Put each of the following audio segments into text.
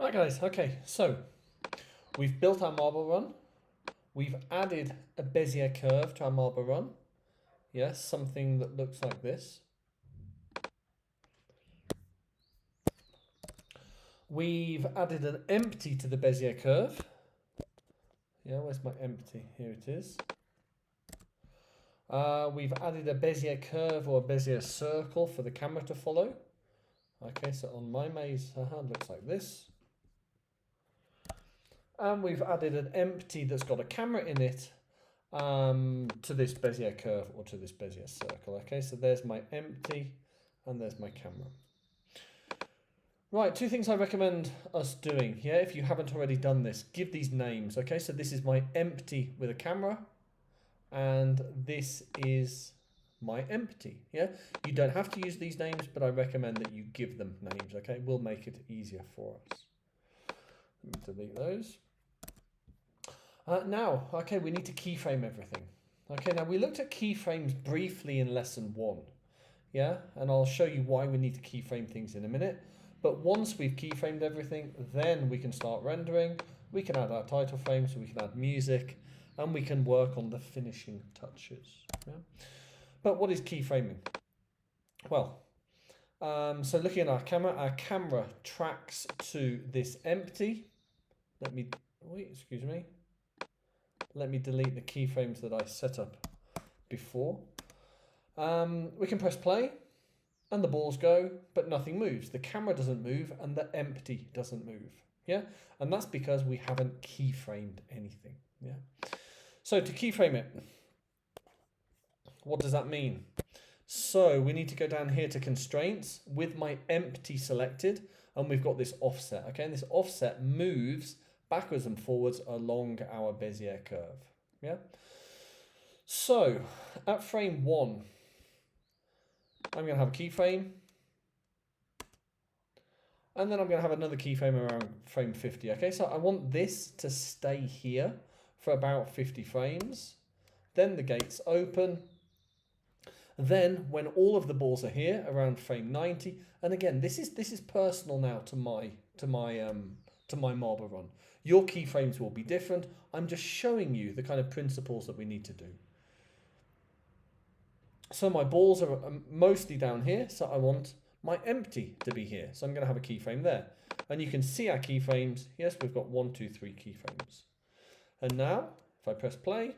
Right guys, okay, so we've built our marble run. We've added a Bezier curve to our marble run. Yes, something that looks like this. We've added an empty to the Bezier curve. Yeah, where's my empty? Here it is. We've added a Bezier curve or a Bezier circle for the camera to follow. Okay, so on my maze, it looks like this. And we've added an empty that's got a camera in it to this Bezier curve or to this Bezier circle. Okay, so there's my empty and there's my camera. Right, two things I recommend us doing. Yeah, if you haven't already done this, give these names. Okay, so this is my empty with a camera and this is my empty. Yeah, you don't have to use these names, but I recommend that you give them names. Okay, it will make it easier for us. Let me delete those. Now, okay, we need to keyframe everything. Okay, now we looked at keyframes briefly in lesson 1. Yeah, and I'll show you why we need to keyframe things in a minute. But once we've keyframed everything, then we can start rendering. We can add our title frame, so we can add music, and we can work on the finishing touches. Yeah? But what is keyframing? Well, so looking at our camera tracks to this empty. Let me delete the keyframes that I set up before. We can press play and the balls go, but nothing moves. The camera doesn't move and the empty doesn't move. Yeah, and that's because we haven't keyframed anything. Yeah. So to keyframe it, what does that mean? So we need to go down here to constraints with my empty selected, and we've got this offset. Okay, and this offset moves backwards and forwards along our Bezier curve. Yeah. So at frame 1, I'm going to have a keyframe. And then I'm going to have another keyframe around frame 50. Okay, so I want this to stay here for about 50 frames. Then the gates open. Then when all of the balls are here around frame 90, and again, this is personal now to my marble run. Your keyframes will be different. I'm just showing you the kind of principles that we need to do. So my balls are mostly down here, so I want my empty to be here. So I'm going to have a keyframe there. And you can see our keyframes. Yes, we've got 1, 2, 3 keyframes. And now, if I press play,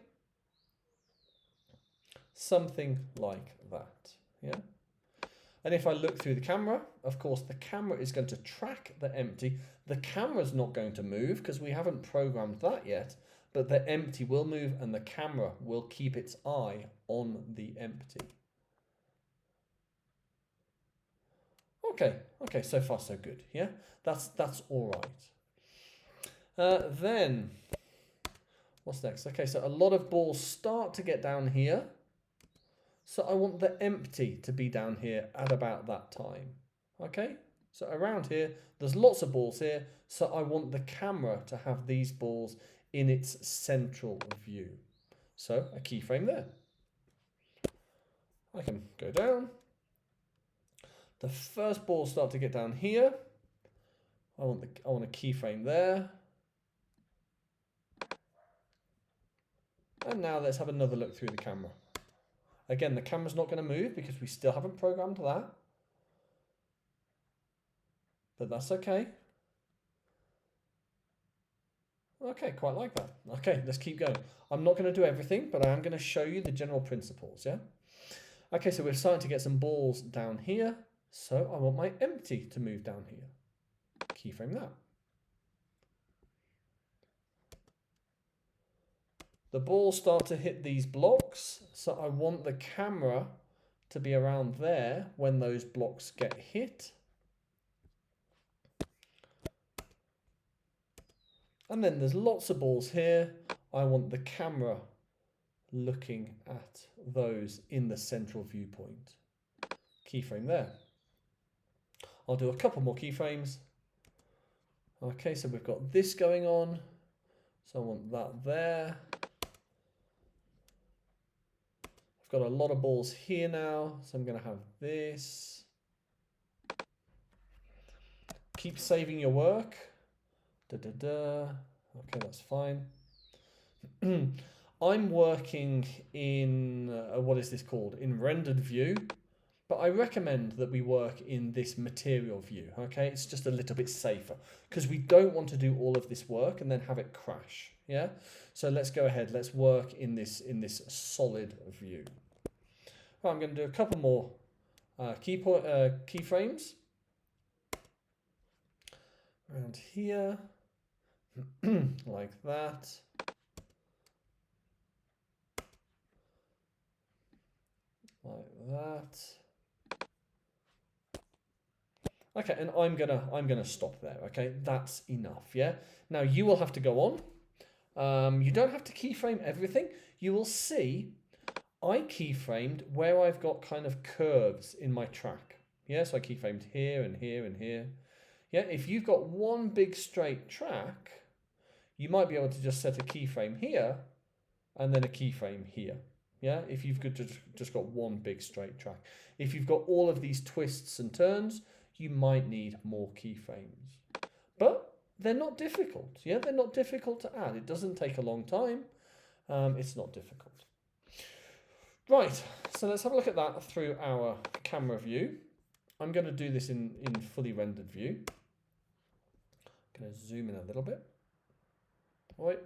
something like that. Yeah. And if I look through the camera, of course, the camera is going to track the empty. The camera's not going to move because we haven't programmed that yet, but the empty will move and the camera will keep its eye on the empty. Okay, so far so good. Yeah, that's all right. Then, what's next? Okay, so a lot of balls start to get down here. So I want the empty to be down here at about that time. Okay, so around here, there's lots of balls here. So I want the camera to have these balls in its central view. So a keyframe there. I can go down. The first balls start to get down here. I want a keyframe there. And now let's have another look through the camera. Again, the camera's not going to move because we still haven't programmed that. But that's okay. Okay, quite like that. Okay, let's keep going. I'm not going to do everything, but I am going to show you the general principles, yeah? Okay, so we're starting to get some balls down here. So I want my empty to move down here. Keyframe that. The balls start to hit these blocks, so I want the camera to be around there when those blocks get hit. And then there's lots of balls here. I want the camera looking at those in the central viewpoint. Keyframe there. I'll do a couple more keyframes. Okay, so we've got this going on. So I want that there. Got a lot of balls here now, so I'm going to have this. Keep saving your work. Okay, that's fine. I'm working in, what is this called? In rendered view. But I recommend that we work in this material view, okay? It's just a little bit safer because we don't want to do all of this work and then have it crash, yeah? So let's go ahead, let's work in this solid view. Right, I'm going to do a couple more keyframes around here, like that. Like that. Okay, and I'm gonna stop there. Okay, that's enough. Yeah. Now you will have to go on. You don't have to keyframe everything. You will see I keyframed where I've got kind of curves in my track. Yeah, so I keyframed here and here and here. Yeah, if you've got one big straight track, you might be able to just set a keyframe here and then a keyframe here. Yeah, if you've just got one big straight track. If you've got all of these twists and turns, you might need more keyframes. But they're not difficult. Yeah, they're not difficult to add. It doesn't take a long time. It's not difficult. Right, so let's have a look at that through our camera view. I'm going to do this in fully rendered view. I'm going to zoom in a little bit. Right.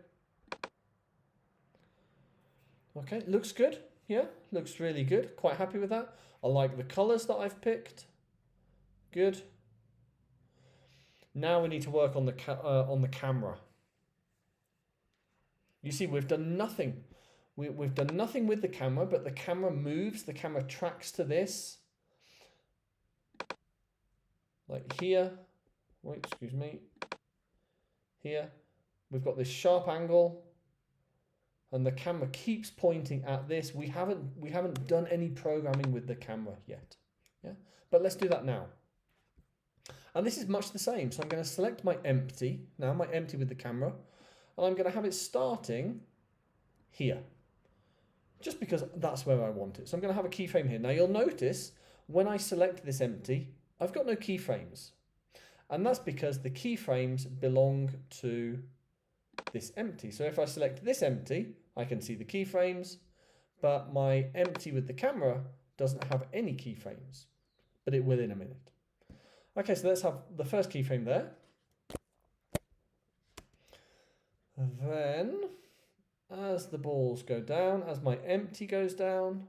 Okay, looks good. Yeah, looks really good. Quite happy with that. I like the colors that I've picked. Good. Now we need to work on the camera. You see, we've done nothing. We've done nothing with the camera, but the camera moves. The camera tracks to this. Like here. Wait, excuse me. Here. We've got this sharp angle. And the camera keeps pointing at this. We haven't done any programming with the camera yet. Yeah? But let's do that now. And this is much the same. So I'm going to select my empty, now my empty with the camera, and I'm going to have it starting here, just because that's where I want it. So I'm going to have a keyframe here. Now you'll notice when I select this empty, I've got no keyframes. And that's because the keyframes belong to this empty. So if I select this empty, I can see the keyframes, but my empty with the camera doesn't have any keyframes, but it will in a minute. Okay, so let's have the first keyframe there. Then, as the balls go down, as my empty goes down,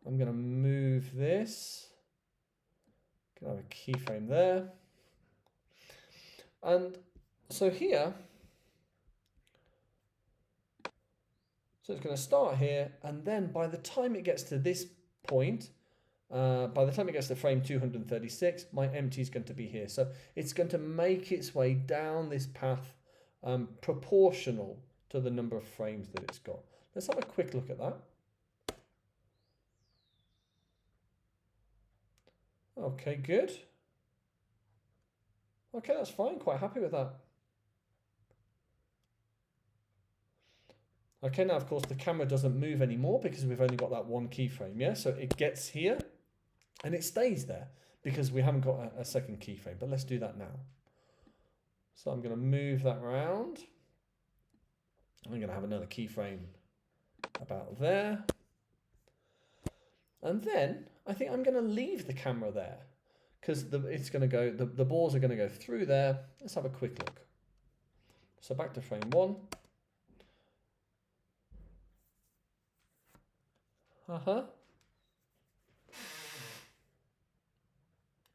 I'm going to move this. Can have a keyframe there. And so here, so it's going to start here, and then by the time it gets to this point, by the time it gets to frame 236, my empty is going to be here. So it's going to make its way down this path proportional to the number of frames that it's got. Let's have a quick look at that. Okay, good. Okay, that's fine. Quite happy with that. Okay, now of course the camera doesn't move anymore because we've only got that one keyframe, yeah? So it gets here and it stays there because we haven't got a second keyframe, but let's do that now. So I'm going to move that around. I'm going to have another keyframe about there. And then I think I'm going to leave the camera there because it's going to go, the balls are going to go through there. Let's have a quick look. So back to frame 1.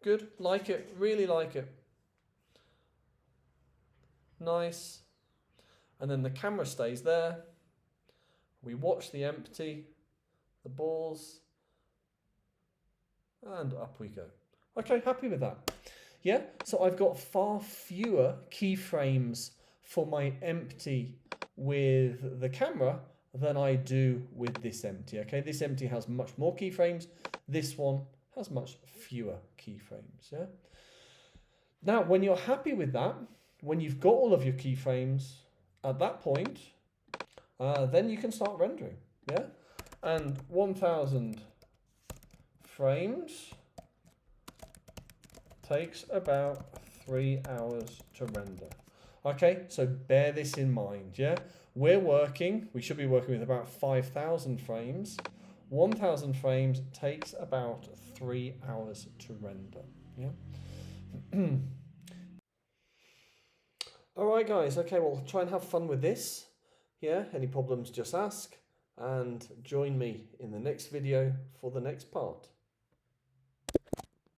Good, like it, really like it. Nice. And then the camera stays there. We watch the empty, the balls, and up we go. Okay, happy with that. Yeah, so I've got far fewer keyframes for my empty with the camera than I do with this empty. Okay, this empty has much more keyframes. This one has much fewer keyframes. Yeah. Now, when you're happy with that, when you've got all of your keyframes at that point, then you can start rendering. Yeah, and 1000 frames takes about 3 hours to render. Okay, so bear this in mind, yeah? We should be working with about 5,000 frames. 1,000 frames takes about 3 hours to render, yeah? Alright guys, okay, well try and have fun with this. Yeah, any problems just ask, and join me in the next video for the next part.